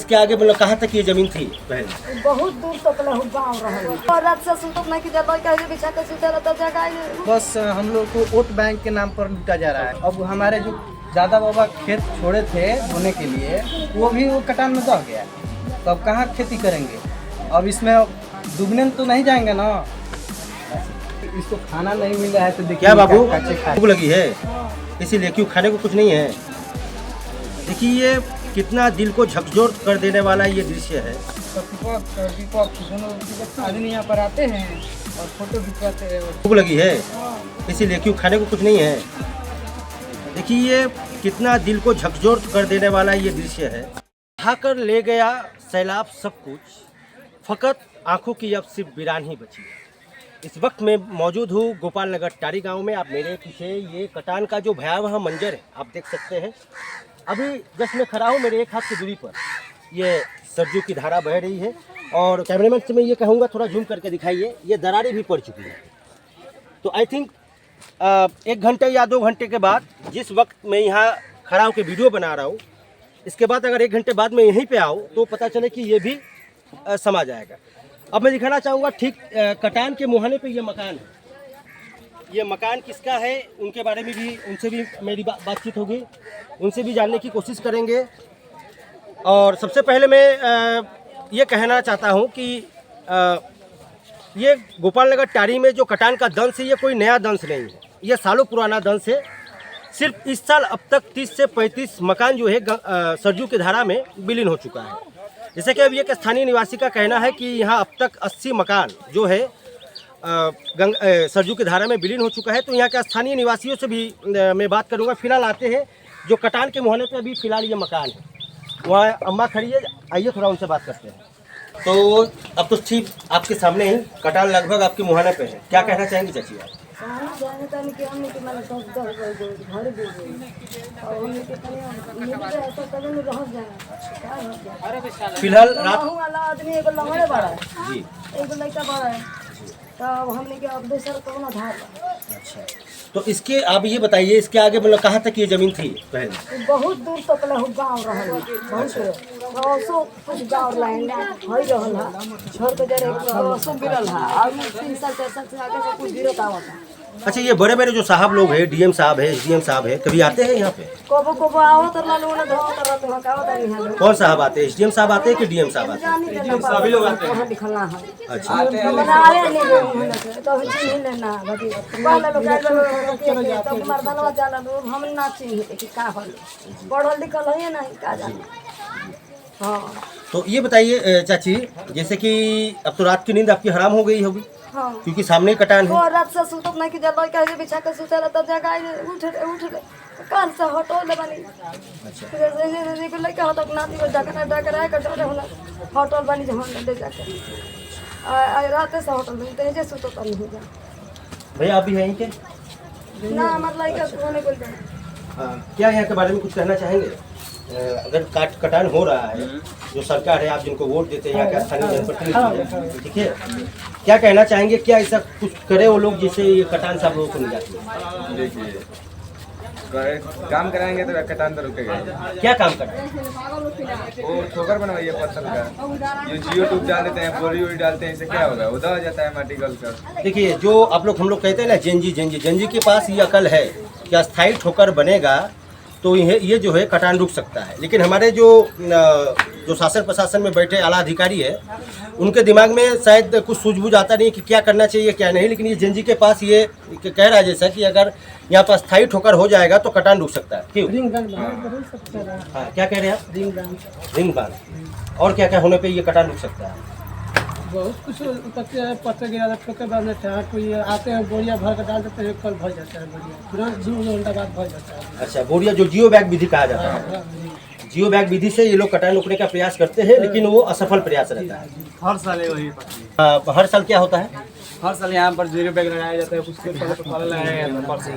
इसके आगे मतलब कहाँ तक ये जमीन थी पहले? बहुत दूर तक गाँव रहे और रात से सुतत नहीं कि जब कहे बिछा के सुते रहता जगह ही नहीं। बस हम लोग को वोट बैंक के नाम पर लूटा जा रहा है। अब हमारे जो दादा बाबा खेत छोड़े थे बोने के लिए वो भी वो कटान में दह गया, तो अब कहाँ खेती करेंगे? अब इसमें डूबने तो नहीं जाएंगे ना। इसको खाना नहीं मिल रहा है तो देखिए क्या बाबू क्या भूख लगी है इसीलिए? क्यों खाने को कुछ नहीं है? देखिए ये कितना दिल को झकझोर कर देने वाला ये दृश्य है। आदमी यहाँ पर आते हैं और फोटो खिंचवाते हैं। भूख लगी है इसीलिए? क्यों खाने को कुछ नहीं है? देखिए ये कितना दिल को झकझोर कर देने वाला ये दृश्य है। उठाकर ले गया सैलाब सब कुछ, फकत आंखों की अब सिर्फ वीरान ही बची है। इस वक्त मैं मौजूद हूँ गोपाल नगर टारी गांव में। आप मेरे पीछे ये कटान का जो भयावह मंजर है आप देख सकते हैं। अभी जस्ट मैं खड़ा हूँ, मेरे एक हाथ की दूरी पर ये सरजू की धारा बह रही है और कैमरामैन से मैं ये कहूँगा थोड़ा जूम करके दिखाइए, ये दरारें भी पड़ चुकी हैं। तो आई थिंक 1 घंटे या 2 घंटे के बाद, जिस वक्त मैं यहाँ खड़ा होकर वीडियो बना रहा हूँ, इसके बाद अगर 1 घंटे बाद मैं यहीं पे आऊँ तो पता चले कि ये भी समा जाएगा। अब मैं दिखाना चाहूँगा ठीक कटान के मुहाने पे ये मकान है। ये मकान किसका है उनके बारे में भी उनसे भी मेरी बातचीत होगी, उनसे भी जानने की कोशिश करेंगे। और सबसे पहले मैं ये कहना चाहता हूँ कि ये गोपाल नगर टारी में जो कटान का दंश है ये कोई नया दंश नहीं है, ये सालों पुराना दंश है। सिर्फ इस साल अब तक 30 से 35 मकान जो है सरजू की धारा में विलीन हो चुका है। जैसे कि अब एक स्थानीय निवासी का कहना है कि यहाँ अब तक 80 मकान जो है सरजू की धारा में विलीन हो चुका है। तो यहाँ के स्थानीय निवासियों से भी मैं बात करूँगा। फिलहाल आते हैं जो कटान के मुहाने पे अभी फिलहाल ये मकान है, वहाँ अम्मा खड़ी है, आइए थोड़ा उनसे बात करते हैं। तो अब तो ठीक आपके सामने ही कटान लगभग आपके मुहाने पे है, क्या कहना चाहेंगे चाची आप? फिलहाल रात आदमी एगो लंगड़े बड़ा है जी, एगो लड़का बड़ा है, तब हमने के अब दूसरा कौन आधार। अच्छा तो इसके आप ये बताइए इसके आगे मतलब कहाँ तक ये जमीन थी पहले? बहुत दूर तक गाँव रहे, बहुत सौ कुछ गाँव लाइन हो रहल है, छोड़ के जरे सो गिरल है और 3 साल 4 साल से आगे से कुछ गिरत आवत है। अच्छा ये बड़े बड़े जो साहब लोग हैं, डीएम साहब है, एसडीएम साहब है, कभी आते हैं यहाँ पे? कबो आवत रहल ने धोत रहत हो का होता नहीं है। कौन साहब आते हैं? एसडीएम साहब आते हैं कि डीएम साहब आते हैं? सभी लोग आते हैं, लिखना है। अच्छा बनावे नहीं तो चिन्ह लेना बाकी पहले लोग आए तो मर्दानवा जाला लोग हम ना चिन्ह कि का होल पढ़ल लिखल है नहीं का जाने। हाँ तो ये बताइए चाची, जैसे कि अब तो रात की नींद आपकी हराम हो गई होगी हाँ, क्योंकि सामने ही कटान है। और रात से सुतत नहीं कि जब कहे बिछा के सुते रहता जगह ही नहीं। उठ काल से हटो ले बनी। अच्छा जैसे को लेके हटक नाती को जाकर डाकर आए कटोरे होला हटल बनी जहां ले जाके आ रात से हटल नहीं तेजे सुतत नहीं हो जा। भैया आप भी हैं के? ना मतलब का होने को क्या यहाँ के बारे में कुछ कहना चाहेंगे? अगर कटान हो रहा है, जो सरकार है आप जिनको वोट देते हैं यहाँ के स्थानीय जनप्रतिनिधि है, ठीक है, क्या कहना चाहेंगे? क्या ऐसा कुछ करे वो लोग जिससे ये कटान सब लोगों को नहीं जाती है? देखिए काम कराएंगे तो कटान तो रुकेगा। क्या काम कर रहे हैं? वो ठोकर बनवाइए पत्थर का, जो जियो ट्यूब डाल देते हैं, बोरी वोरी डालते हैं, इससे क्या होगा? उदा हो जाता है माटी गल कर। देखिए जो आप लोग हम लोग कहते हैं ना जेनजी के पास ये अकल है कि अस्थायी ठोकर बनेगा तो ये जो है कटान रुक सकता है। लेकिन हमारे जो शासन प्रशासन में बैठे आला अधिकारी है उनके दिमाग में शायद कुछ सूझबूझ आता नहीं कि क्या करना चाहिए क्या नहीं। लेकिन ये जेनजी के पास ये कह रहा है जैसा कि अगर यहाँ पर अस्थायी ठोकर हो जाएगा तो कटान रुक सकता है। क्यों? हाँ क्या कह रहे हैं आप? रिंग बांध और क्या क्या होने पे ये कटान रुक सकता है? बहुत कुछ पत्थर गिरा ठोकर बाद में कोई आते हैं बोरिया भर कर डाल देते हैं, कल भर जाता है बोरिया, तुरंत 2 घंटा बाद भर जाता है। अच्छा बोरिया जो जियो बैग विधि कहा जाता है, जियो बैग विधि से ये लोग कटान रोकने का प्रयास करते हैं लेकिन वो असफल प्रयास रहता है। हर साल वही हर साल क्या होता है? हर साल यहाँ पर 0 बैग लगाया जाता है, कुछ देर पहले तो पहले लगाया गया था परसों,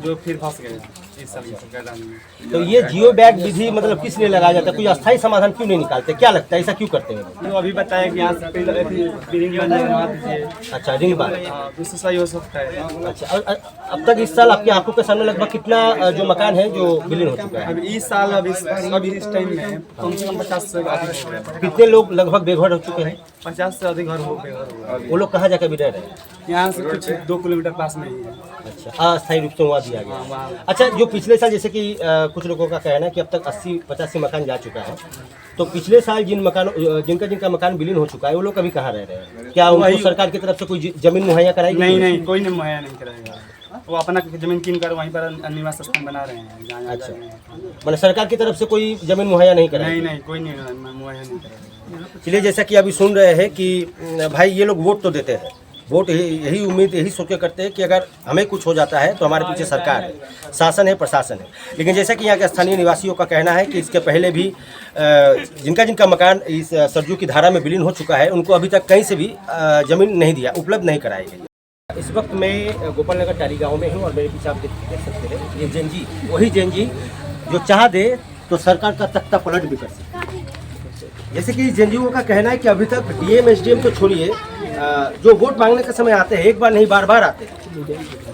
जो फिर फंस गए। इस साल की सरकार डाली है। तो ये जियो बैग विधि मतलब किस लिए लगाया जाता है? कोई अस्थायी समाधान क्यों नहीं निकालते? क्या लगता है ऐसा क्यों करते हैं? तो अभी बताया कि यहाँ से बिल्डिंग बन जाएगा, वहाँ दीजिए। अच्छा, रिंग बार। दूसरा सही हो सकता है। अच्छा, अब तक इस साल आपकी आंखों के सामने लगभग कितना जो मकान है जो विलीन हो चुका है? अभी इस साल अभी इस टाइम में कम से कम 50 से अधिक हो गया। कितने लोग लगभग बेघर हो चुके हैं? 50 से अधिक घर हो गए। वो लोग कहाँ जाकर भी रह रहे हैं? यहाँ से कुछ 2 किलोमीटर पास में ही है। अच्छा, अस्थायी रूप से वहाँ दिया गया। अच्छा, जो पिछले साल जैसे कि कुछ लोगों का कहना है कि अब तक 80-85 मकान जा चुका है, तो पिछले साल जिनका मकान विलीन हो चुका है वो लोग अभी कहाँ रह रहे हैं? क्या उनको सरकार की तरफ से कोई जमीन मुहैया कराई? नहीं, कोई नहीं मुहैया नहीं कराएगा। वो अपना जमीन कीन कर वहीं पर निवास स्थान बना रहे हैं। जहाँ अच्छा, मतलब सरकार की तरफ से कोई जमीन मुहैया नहीं कराई? नहीं, कोई नहीं मुहैया नहीं कराएगा। चलिए, जैसा कि अभी सुन रहे हैं कि भाई ये लोग वोट तो देते हैं, वोट यही उम्मीद यही सोच के करते हैं कि अगर हमें कुछ हो जाता है तो हमारे पीछे सरकार है, शासन है, प्रशासन है। लेकिन जैसा कि यहाँ के स्थानीय निवासियों का कहना है कि इसके पहले भी जिनका मकान इस सरजू की धारा में विलीन हो चुका है उनको अभी तक कहीं से भी जमीन नहीं दिया, उपलब्ध नहीं कराई गई। इस वक्त मैं गोपाल नगर टारी गाँव में हूँ और मेरे पीछे आप देख सकते हैं ये जेनजी, वही जेनजी जो चाह दे तो सरकार का तख्ता पलट भी कर सकता है। जैसे कि जेनजीओ का कहना है कि अभी तक डीएम एसडीएम तो छोड़िए, जो वोट मांगने के समय आते हैं एक बार नहीं बार आते हैं,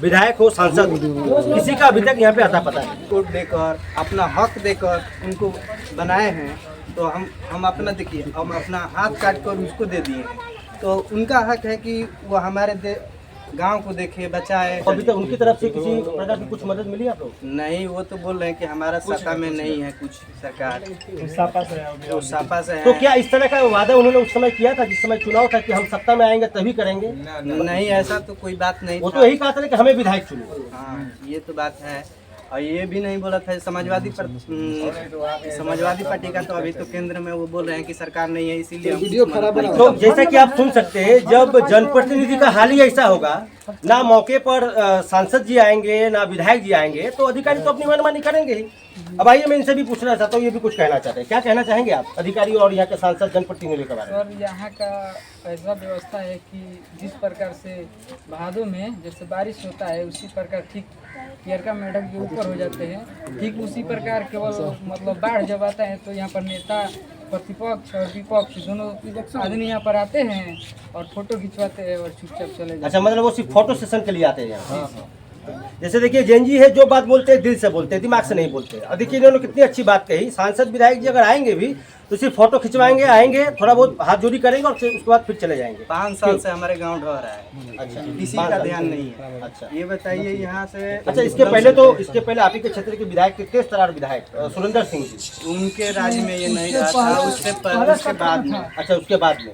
विधायक हो सांसद किसी का अभी तक यहाँ पे आता पता है। वोट देकर अपना हक देकर उनको बनाए हैं, तो हम अपना देखिए हम अपना हाथ काट कर उसको दे दिए हैं, तो उनका हक है कि वो हमारे गांव को देखे, बचाए। अभी तक उनकी तरफ से किसी प्रकार की कुछ मदद मिली आप लोग? नहीं, वो तो बोल रहे हैं कि हमारा सत्ता में नहीं है कुछ सरकार, वो सापा से है। तो क्या इस तरह का वादा उन्होंने उस समय किया था जिस समय चुनाव था कि हम सत्ता में आएंगे तभी करेंगे? नहीं, ऐसा तो कोई बात नहीं वो था। तो यही कहा था कि हमें विधायक चुनो। हाँ, ये तो बात है। और ये भी नहीं बोला था समाजवादी पार्टी का, तो अभी तो केंद्र में वो बोल रहे हैं कि सरकार नहीं है, इसीलिए वीडियो खराब। तो जैसा कि आप सुन सकते हैं, जब जनप्रतिनिधि का हाल ही ऐसा होगा, ना मौके पर सांसद जी आएंगे ना विधायक जी आएंगे, तो अधिकारी तो अपनी मनमानी करेंगे ही। अब आइए मैं इनसे भी पूछना चाहता हूँ, ये भी कुछ कहना चाहते हैं, क्या कहना चाहेंगे आप अधिकारी और यहाँ के सांसद जनप्रतिनिधि के बारे में? सर, यहाँ का ऐसा व्यवस्था है कि जिस प्रकार से भादों में जैसे बारिश होता है उसी प्रकार ठीक पियरका मेढक के ऊपर हो जाते हैं, ठीक उसी प्रकार केवल मतलब बाढ़ जब आता है तो यहाँ पर नेता प्रतिपक्ष और विपक्ष दोनों आदमी यहाँ पर आते हैं और फोटो खिंचवाते हैं और चुपचाप चले जाते हैं। अच्छा, मतलब वो सिर्फ फोटो सेशन के लिए आते हैं यहाँ? जैसे देखिए जेनजी है, जो बात बोलते हैं दिल से बोलते हैं, दिमाग से नहीं बोलते। और देखिए इन्होंने कितनी अच्छी बात कही, सांसद विधायक जी अगर आएंगे भी तो सिर्फ फोटो खिंचवाएंगे, आएंगे थोड़ा बहुत हाथ जोड़ी करेंगे और उसके बाद फिर चले जाएंगे। 5 साल से हमारे गांव ढह रहा है। अच्छा, किसी का ध्यान नहीं है। अच्छा, ये बताइए यहाँ से। अच्छा, इसके पहले आप ही के क्षेत्र के विधायक के तेज तरार विधायक सुरेंद्र सिंह जी, उनके राज्य में ये नहीं रहा था, उसके बाद में। अच्छा, उसके बाद में।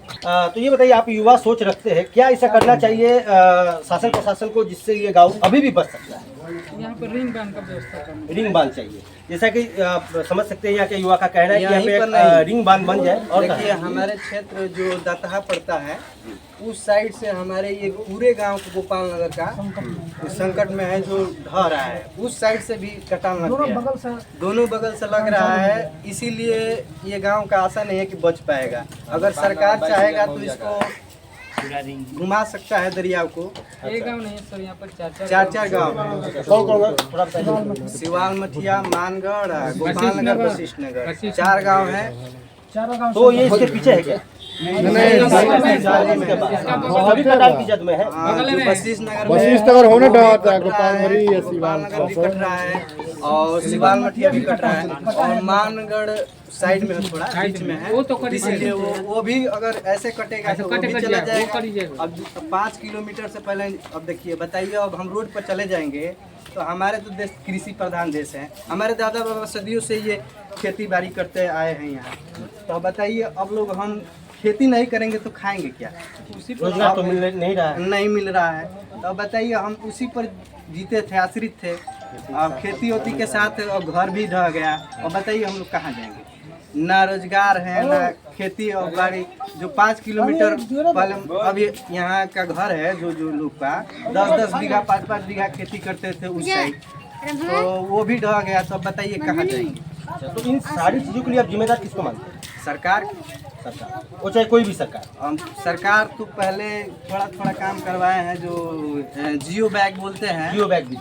तो ये बताइए, आप युवा सोच रखते हैं क्या ऐसा करना चाहिए शासन प्रशासन को जिससे ये गाँव अभी भी बच सकता है? यहाँ पर रिंग बांध का व्यवस्था करना, रिंग बांध चाहिए। जैसा कि आप समझ सकते हैं यहाँ के युवा का कहना है कि यहाँ यहीं पर पे नहीं। रिंग बांध बन जाए। और देखिए हमारे क्षेत्र जो दतहा पड़ता है उस साइड से हमारे ये पूरे गांव को गोपाल नगर का संकट में है, जो ढह रहा है उस साइड से भी कटान लग गया, दोनों बगल से लग रहा है। इसीलिए ये गांव का आशा नहीं है कि बच पाएगा। अगर सरकार चाहेगा तो इसको घुमा सकता है दरिया को। एक गाँव नहीं है सर, यहाँ पर 4 गाँव है। थोड़ा बताइए। सिवाल मठिया, मानगढ़, गोपाल नगर, वशिष्ठ नगर, 4 गाँव है। तो ये इसके पीछे है क्या? सभी प्रकार की जद में है। वशिष्ठ नगर होने गोपाल नगर भी कट रहा है और सिवाल मठिया भी कट रहा है और मानगढ़ साइड में थोड़ा बीच में है, इसीलिए वो भी अगर ऐसे कटेगा तो वो भी चला जाएगा। अब 5 किलोमीटर से पहले अब देखिए बताइए, अब हम रोड पर चले जाएंगे तो हमारे तो देश कृषि प्रधान देश है, हमारे दादा बाबा सदियों से ये खेती बाड़ी करते आए हैं यहाँ। तो बताइए अब लोग हम खेती नहीं करेंगे तो खाएंगे क्या? रोजगार तो नहीं मिल रहा है। तो बताइए हम उसी पर जीते थे, आश्रित थे। अब खेती होती के साथ और घर भी ढह गया, और बताइए हम लोग कहाँ जाएंगे? ना रोजगार है ना खेती और बाड़ी। जो 5 किलोमीटर पहले अभी यहाँ का घर है जो लोग का 10-10 बीघा 5-5 बीघा खेती करते थे उस साइड, तो वो भी ढह गया। तो बताइए कहाँ जाएंगे? तो इन सारी चीजों के लिए आप जिम्मेदार किसको मानते हैं? सरकार सरकार, वो चाहे कोई भी सरकार। सरकार तो पहले थोड़ा थोड़ा काम करवाए हैं, जो जियो बैग बोलते हैं। जियो बैग भी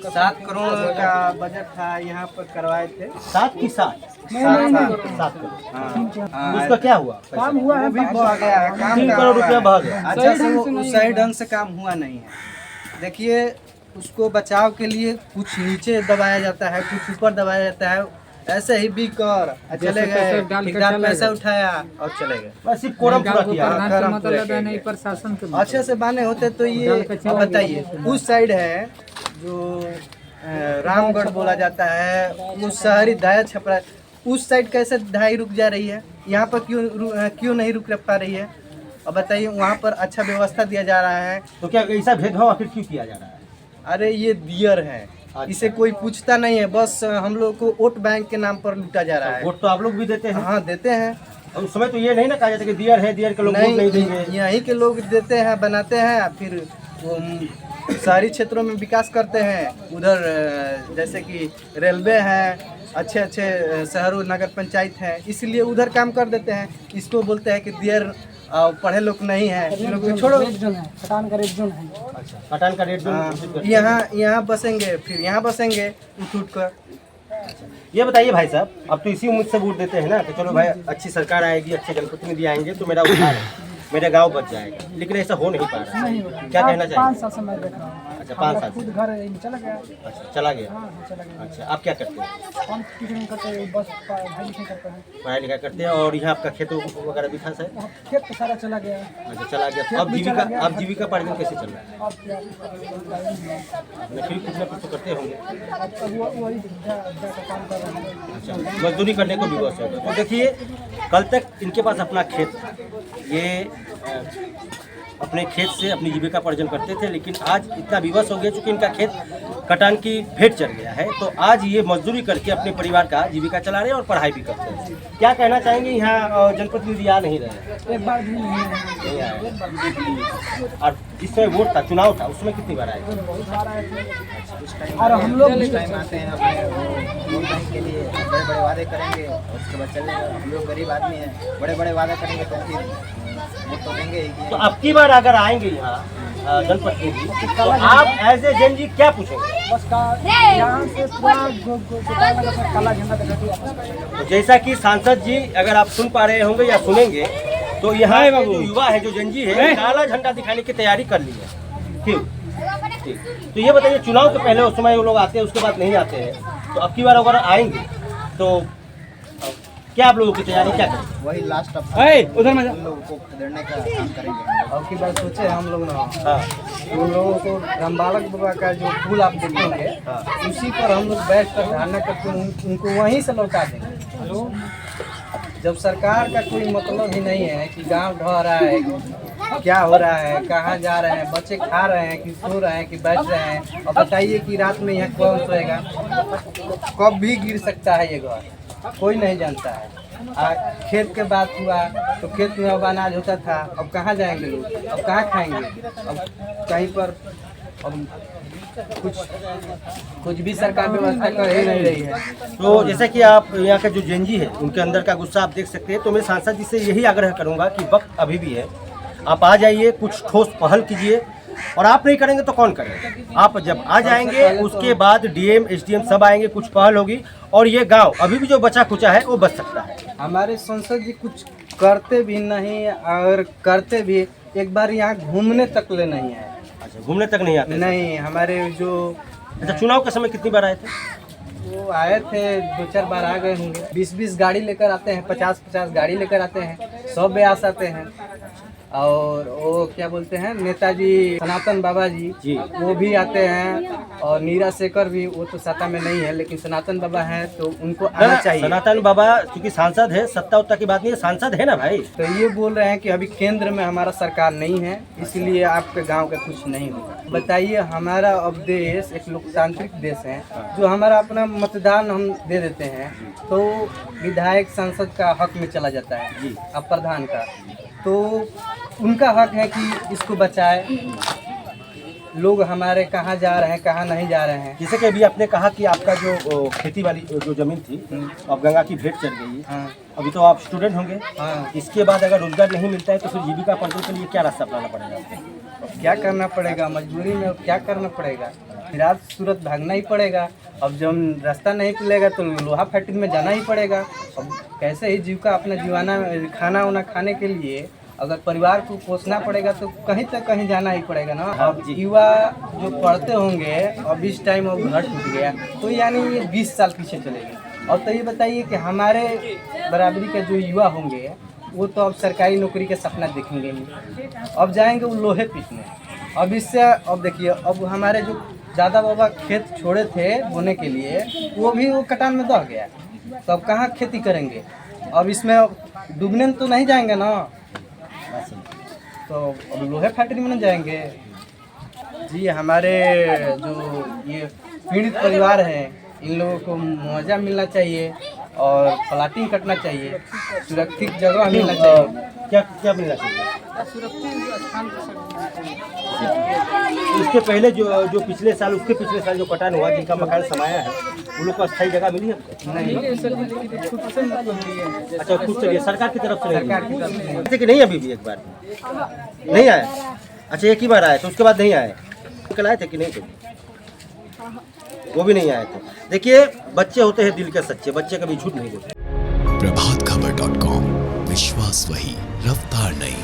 7 करोड़ का बजट था, यहाँ पर करवाए थे। 7 की 7 7 करोड़। हाँ, उसका क्या हुआ? काम हुआ है, वो भी बह गया है, काम 3 का करोड़ हुआ रुपया है। बह गया। अच्छा से वो सही ढंग से काम हुआ नहीं है। देखिए, उसको बचाव के लिए कुछ नीचे दबाया जाता है, कुछ ऊपर दबाया जाता है, ऐसे ही भी कर चले गए, ठेकेदार पैसा उठाया और चले गए। बस सिर्फ कोरम पूरा किया। मतलब है नहीं प्रशासन के अच्छे से बाने होते तो ये अब बताइए, उस साइड है जो रामगढ़ बोला जाता है, उस शहरी दाया छपरा, उस साइड कैसे ढाई रुक जा रही है, यहाँ पर क्यों नहीं रुक पा रही है? अब बताइए, वहाँ पर अच्छा व्यवस्था दिया जा रहा है। तो क्या ऐसा भेदभाव आखिर क्यों किया जा रहा है? अरे ये दियर है, इसे कोई पूछता नहीं है, बस हम लोग को वोट बैंक के नाम पर लूटा जा रहा है। वोट तो आप लोग भी देते हैं। हाँ, देते हैं। और उस समय तो ये नहीं ना कहा जाता कि दियर है, दियर के लोग वोट नहीं देंगे। यहीं के लोग देते हैं, बनाते हैं, फिर वो शहरी क्षेत्रों में विकास करते हैं। उधर जैसे कि रेलवे है, अच्छे अच्छे शहरों नगर पंचायत है, इसलिए उधर काम कर देते हैं। इसको बोलते हैं कि दियर पढ़े लोग नहीं है, लोग छोड़ो। कटान का रेड जोन है। अच्छा, पठान का रेट जो यहाँ बसेंगे, फिर यहाँ बसेंगे उठ कर। ये बताइए भाई साहब, अब तो इसी उम्मीद से वोट देते हैं ना कि चलो भाई अच्छी सरकार आएगी, अच्छे जनप्रतिनिधि आएंगे तो मेरा उद्धार है, मेरा गांव बच जाएगा, लेकिन ऐसा हो नहीं पा रहा है। क्या कहना चाहिए? 5 साल से मैं देख रहा हूँ। अच्छा, 5 साल खुद से। घर चला गया। अच्छा, चला गया। हाँ, चला गया। अच्छा, आप क्या करते हैं? हम किसी नहीं करते, बस पढ़ाई लिखाई करते हैं। पढ़ाई लिखाई करते हैं। और यहाँ आपका खेत वगैरह भी था सर? वहाँ खेत तो सारा चला गया। अच्छा, चला गया। तो अब जीविका पार्जन कैसे चल रहा है? अब क्या फिर कुछ ना कुछ तो करते होंगे। अब वही जाकर काम कर रहे हैं। अच्छा, मजदूरी करने को भी बहुत शौक है। तो देखिए, कल तक इनके पास अपना खेत था, ये अपने खेत से अपनी जीविका पार्जन करते थे, लेकिन आज इतना विवश हो गया चूँकि इनका खेत कटान की भेंट चढ़ गया है, तो आज ये मजदूरी करके अपने परिवार का जीविका चला रहे हैं और पढ़ाई भी करते हैं। क्या कहना चाहेंगे? यहाँ जनप्रतिनिधि आ नहीं रहे? एक बार भी नहीं आए। और जिसमें वोट था, चुनाव था, उसमें कितनी बार आए? और हम लोग टाइम आते हैं अपने वोट बैंक के लिए, बड़े बड़े वादे करेंगे और उसके बाद चलेंगे। हम लोग गरीब आदमी हैं, बड़े बड़े वादे करेंगे तो फिर वोट तो देंगे ही। तो अब की बार अगर आएंगे यहाँ जनप्रतिनिधि, तो आप एज ए जन जी क्या पूछेंगे? बस यहाँ से पूरा काला झंडा दिखा दिया। तो जैसा कि सांसद जी अगर आप सुन पा रहे होंगे या सुनेंगे, तो यहाँ के जो युवा है, जो जनजी है, काला झंडा दिखाने की तैयारी कर ली है। क्यों? ठीक। तो ये बताइए, चुनाव के पहले उस समय वो लोग आते हैं, उसके बाद नहीं आते हैं, तो अब की बार अगर आएंगे तो क्या आप लोगों की तैयारी क्या करें? वही लास्ट ऑफ उधर में उन लोगों को खदेड़ने का काम करेंगे। अब की बार सोचे हम लोग ना, हाँ, उन लोगों को रामबालक बाबा का जो फूल आप देखेंगे, उसी पर हम लोग बैठ कर धारणा करके उनको वहीं से लौटा देंगे। जब सरकार का कोई मतलब ही नहीं है कि गांव ढह रहा है, क्या हो रहा है, कहाँ जा रहे हैं, बच्चे खा रहे हैं कि सो रहे हैं कि बैठ रहे हैं, और बताइए कि रात में यहाँ कौन सोएगा, कब भी गिर सकता है ये घर, कोई नहीं जानता है। खेत के बात हुआ तो खेत में अब अनाज होता था, अब कहाँ जाएंगे लोग, अब कहाँ खाएंगे, अब कहीं पर अब कुछ भी सरकार व्यवस्था कर ही नहीं रही है। तो जैसा कि आप यहाँ का जो जनजी है, उनके अंदर का गुस्सा आप देख सकते हैं। तो मैं सांसद जी से यही आग्रह करूँगा कि वक्त अभी भी है, आप आ जाइए, कुछ ठोस पहल कीजिए, और आप नहीं करेंगे तो कौन करेगा? आप जब आ जाएंगे उसके बाद डीएम एसडीएम सब आएंगे, कुछ पहल होगी और ये गांव अभी भी जो बचा कुचा है वो बच सकता है। हमारे संसद जी कुछ करते भी नहीं, और करते भी एक बार यहाँ घूमने तक ले नहीं आए। अच्छा, घूमने तक नहीं आते? नहीं, हमारे जो अच्छा, चुनाव के समय कितनी बार आए थे? वो आए थे 2-4 बार आ गए होंगे। 20-20 गाड़ी लेकर आते हैं, 50-50 गाड़ी लेकर आते हैं, 100 ब्यास आते हैं। और वो क्या बोलते हैं, नेताजी सनातन बाबा जी, वो भी आते हैं, और नीरा शेखर भी, वो तो सत्ता में नहीं है लेकिन सनातन बाबा हैं तो उनको आना चाहिए। सनातन बाबा क्योंकि सांसद है, सत्ता उत्ता की बात नहीं है, सांसद है ना भाई। तो ये बोल रहे हैं कि अभी केंद्र में हमारा सरकार नहीं है, इसलिए आपके गांव का कुछ नहीं होगा। बताइए, हमारा अब देश एक लोकतांत्रिक देश है, जो हमारा अपना मतदान हम दे देते हैं तो विधायक सांसद का हक में चला जाता है, अब प्रधान का, तो उनका हक है कि इसको बचाए। लोग हमारे कहाँ जा रहे हैं कहाँ नहीं जा रहे हैं। जैसे कि अभी आपने कहा कि आपका जो खेती वाली जो जमीन थी अब गंगा की भेंट चढ़ गई। हाँ अभी तो आप स्टूडेंट होंगे। हाँ। इसके बाद अगर रोजगार नहीं मिलता है तो फिर जीविका पार्जन के लिए क्या रास्ता अपनाना पड़ेगा आपको? क्या करना पड़ेगा, मजबूरी में क्या करना पड़ेगा, फिर सूरत भागना ही पड़ेगा। अब जब रास्ता नहीं मिलेगा तो लोहा फैक्ट्री में जाना ही पड़ेगा। अब कैसे ही जीविका अपना जीवाना खाना वाना खाने के लिए अगर परिवार को पोसना पड़ेगा तो कहीं तक कहीं जाना ही पड़ेगा ना। अब युवा जो पढ़ते होंगे अब इस टाइम अब घर टूट गया तो यानी ये 20 साल पीछे चलेंगे। और तो ये बताइए कि हमारे बराबरी के जो युवा होंगे वो तो अब सरकारी नौकरी के सपना देखेंगे नहीं, अब जाएंगे वो लोहे पीटने। अब इससे अब देखिए अब हमारे जो दादा बाबा खेत छोड़े थे बोने के लिए वो भी वो कटान में दह गया, तो अब कहाँ खेती करेंगे। अब इसमें डूबने तो नहीं जाएंगे ना, तो अब लोहे फैक्ट्री में नहीं जाएंगे। जी हमारे जो ये पीड़ित परिवार हैं इन लोगों को मुआवजा मिलना चाहिए और प्लाटिंग कटना चाहिए, सुरक्षित जगह मिलना चाहिए। क्या क्या मिलना चाहिए? सुरक्षित स्थान इसके पहले जो पिछले साल उसके पिछले साल जो कटान हुआ जिनका मकान समाया है उन लोग को अस्थायी जगह मिली है? नहीं सर, लेकिन खुद से मतलब नहीं है। अच्छा खुद से सरकार की तरफ से सरकार की तरफ से जैसे कि नहीं अभी भी एक बार नहीं आया। अच्छा एक ही बार आए तो उसके बाद नहीं आए, कल आए थे कि नहीं थे? वो भी नहीं आए थे। देखिए बच्चे होते हैं दिल के सच्चे, बच्चे कभी झूठ नहीं बोलते। प्रभातखबर.com, विश्वास वही, रफ्तार नहीं।